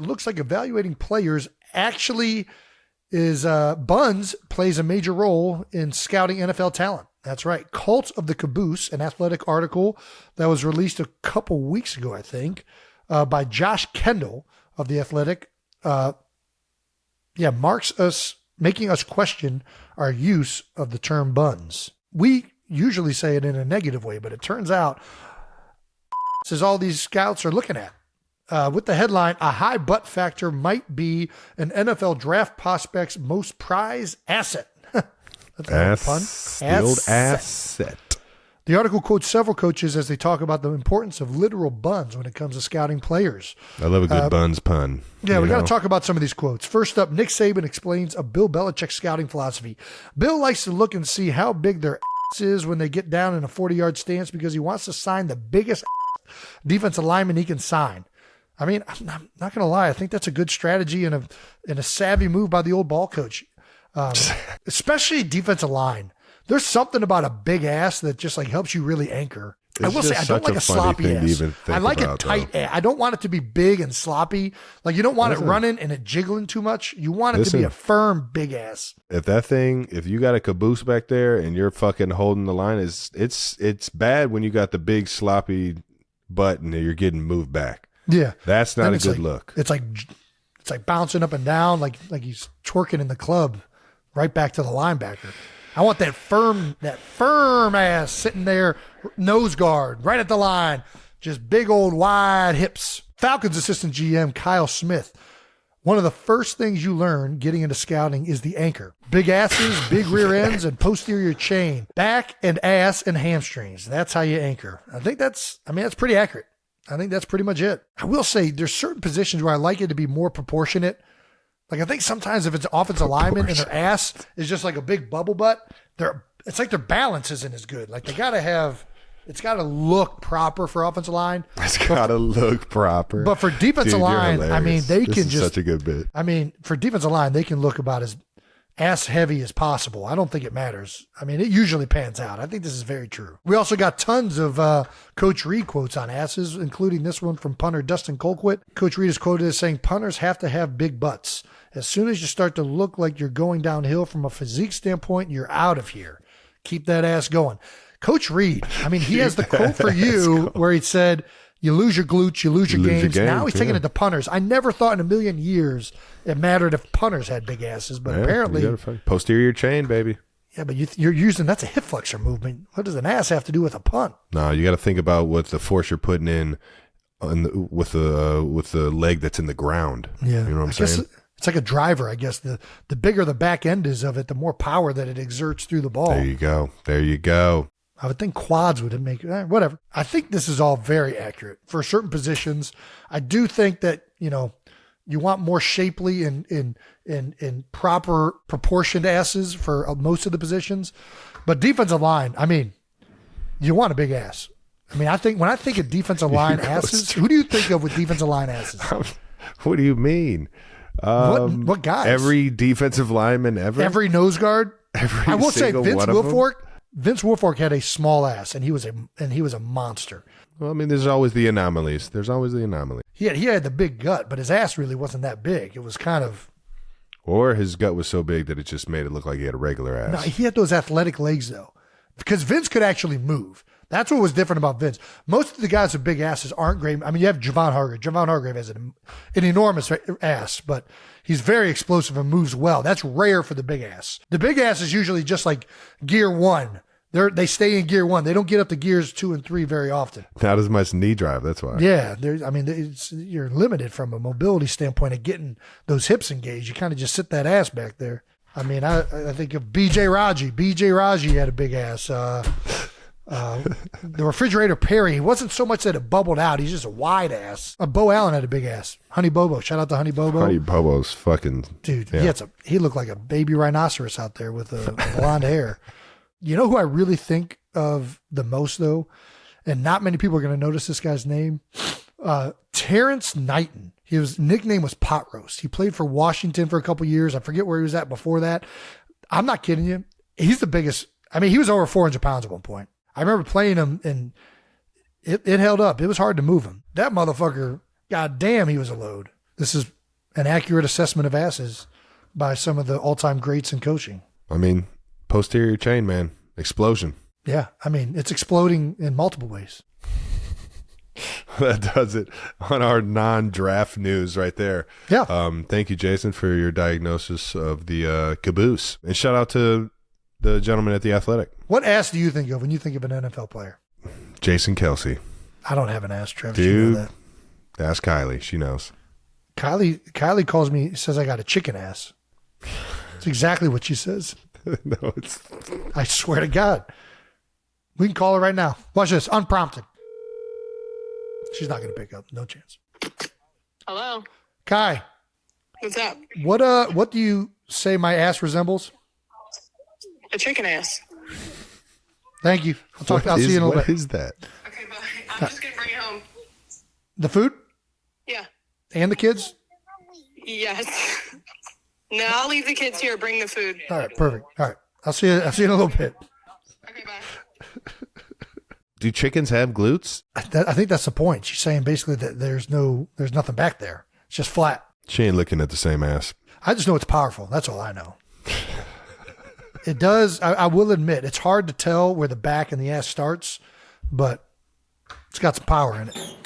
it looks like evaluating players actually is Buns plays a major role in scouting NFL talent. That's right. Cult of the Caboose, an Athletic article that was released a couple weeks ago, I think, by Josh Kendall of the Athletic. Making us question our use of the term buns. We usually say it in a negative way, but it turns out this is all these scouts are looking at. With the headline, a high butt factor might be an NFL draft prospect's most prized asset. That's a pun. The old asset. The article quotes several coaches as they talk about the importance of literal buns when it comes to scouting players. I love a good buns pun. Yeah, we got to talk about some of these quotes. First up, Nick Saban explains a Bill Belichick scouting philosophy. Bill likes to look and see how big their ass is when they get down in a 40-yard stance because he wants to sign the biggest defensive lineman he can sign. I mean, I'm not going to lie. I think that's a good strategy and a savvy move by the old ball coach, especially defensive line. There's something about a big ass that just like helps you really anchor. I will say I don't like a sloppy ass. I like a tight ass. I don't want it to be big and sloppy. Like you don't want it running and it jiggling too much. You want it to be a firm big ass. If you got a caboose back there and you're fucking holding the line, it's bad when you got the big sloppy butt and you're getting moved back. Yeah, that's not a good look. It's like bouncing up and down like he's twerking in the club, right back to the linebacker. I want that firm ass sitting there, nose guard, right at the line, just big old wide hips. Falcons assistant GM Kyle Smith. One of the first things you learn getting into scouting is the anchor. Big asses, big rear ends, and posterior chain. Back and ass and hamstrings. That's how you anchor. I think that's pretty accurate. I think that's pretty much it. I will say there's certain positions where I like it to be more proportionate. Like I think sometimes if it's an offensive lineman and their ass is just like a big bubble butt, it's like their balance isn't as good. Like it's got to look proper for offensive line. It's got to look proper. But for defensive line, I mean, this is such a good bit. I mean, for defensive line, they can look about as ass heavy as possible. I don't think it matters. I mean, it usually pans out. I think this is very true. We also got tons of Coach Reed quotes on asses, including this one from punter Dustin Colquitt. Coach Reed is quoted as saying, punters have to have big butts. As soon as you start to look like you're going downhill from a physique standpoint, you're out of here. Keep that ass going. Coach Reed, I mean, he has the quote for you where he said, you lose your glutes, you lose your games. Now he's taking it to punters. I never thought in a million years it mattered if punters had big asses, but apparently. Posterior chain, baby. Yeah, but you're using, that's a hip flexor movement. What does an ass have to do with a punt? No, you got to think about what the force you're putting in with the leg that's in the ground. Yeah. You know what I'm saying? It's like a driver, I guess. The bigger the back end is of it, the more power that it exerts through the ball. There you go. I would think quads would make whatever. I think this is all very accurate for certain positions. I do think that, you want more shapely and proper proportioned asses for most of the positions, but defensive line, I mean, you want a big ass. I mean, when I think of defensive line asses, who do you think of with defensive line asses? What do you mean? What guys? Every defensive lineman ever. Every nose guard. I will say Vince Wilfork. Vince Wilfork had a small ass, and he was a monster. Well, I mean, there's always the anomalies. He had the big gut, but his ass really wasn't that big. It was kind of. Or his gut was so big that it just made it look like he had a regular ass. No, he had those athletic legs though, because Vince could actually move. That's what was different about Vince. Most of the guys with big asses aren't great. I mean, you have Javon Hargrave. Javon Hargrave has an enormous ass, but he's very explosive and moves well. That's rare for the big ass. The big ass is usually just like gear one. They stay in gear one. They don't get up to gears 2 and 3 very often. Not as much knee drive. That's why. Yeah. You're limited from a mobility standpoint of getting those hips engaged. You kind of just sit that ass back there. I mean, I think of B.J. Raji. B.J. Raji had a big ass. The refrigerator Perry, he wasn't so much that it bubbled out. He's just a wide ass. Bo Allen had a big ass. Honey Bobo. Shout out to Honey Bobo. Honey Bobo's fucking. Dude, yeah. He looked like a baby rhinoceros out there with blonde hair. You know who I really think of the most, though? And not many people are going to notice this guy's name. Terrence Knon. His nickname was Pot Roast. He played for Washington for a couple years. I forget where he was at before that. I'm not kidding you. He's the biggest. I mean, he was over 400 pounds at one point. I remember playing him, and it held up. It was hard to move him. That motherfucker, goddamn, he was a load. this is an accurate assessment of asses by some of the all-time greats in coaching. I mean, posterior chain, man. Explosion. Yeah. I mean, it's exploding in multiple ways. That does it on our non-draft news right there. Yeah. Thank you, Jason, for your diagnosis of the caboose. And shout out to the gentleman at The Athletic. What ass do you think of when you think of an NFL player? Jason Kelsey. I don't have an ass, Trevor. Dude, You know that. ask Kylie. She knows. Kylie calls me, says I got a chicken ass. It's exactly what she says. No, it's... I swear to God. We can call her right now. Watch this. Unprompted. She's not going to pick up. No chance. Hello. Kai, What's up? what do you say my ass resembles? A chicken ass. Thank you. I'll see you in a little What bit. is that? Okay, bye. I'm just gonna bring it home. The food Yeah. and the kids? Yes. No, I'll leave the kids here. Bring the food. All right, perfect. All right. I'll see you in a little bit. Okay, bye. Do chickens have glutes? I think that's the point. She's saying basically that there's nothing back there. It's just flat. She ain't looking at the same ass. I just know it's powerful. That's all I know. It does. I will admit, it's hard to tell where the back and the ass starts, but it's got some power in it.